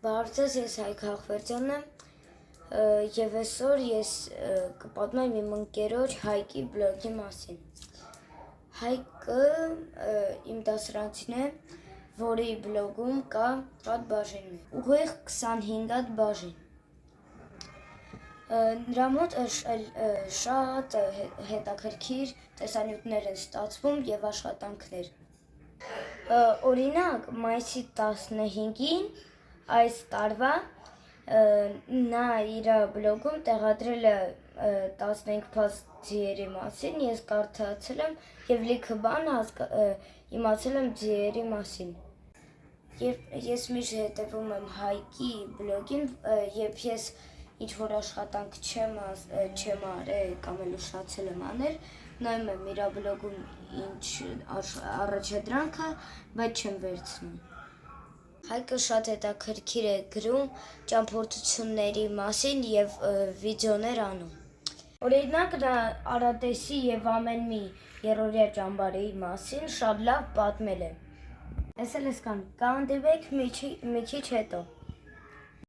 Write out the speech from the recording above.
Բարցես ես Հայկ Հախվերդյանն եմ և այսօր ես կպատմեմ իմ ընկերոջ Հայկի բլոգի մասին։ Հայկը իմ դասարանցին է, որի բլոգում կա հատ բաժին, ուղիղ 25 հատ բաժին։ Նրա մոտ շատ հետաքրքիր տեսանյութեր են ստացվում և աշխատանքներ։ Օրինակ, մայիսի 15-ին այս տարվա նա իր բլոգում տեղադրել է 15 փաստ ձիերի մասին, ես կարդացել եմ և լիքը բան իմացել եմ ձիերի մասին։ Ես միշտ հետևում եմ Հայկի բլոգին, երբ ես ինչ-որ աշխատանք չեմ արել կամ էլ ուշացել եմ անել, նայում եմ իր բլոգում ինչ առաջադրանքը, բայց չեմ վերցնում։ Հայկը շատ հետաքրքիր է գրում ճամփորդությունների մասին և վիդեոներ անում։ Օրինակ, նա Արատեսի և ամեն մի երրորդյա ճամբարի մասին շատ լավ պատմել է։ Կհանդիպենք մի քիչ հետո։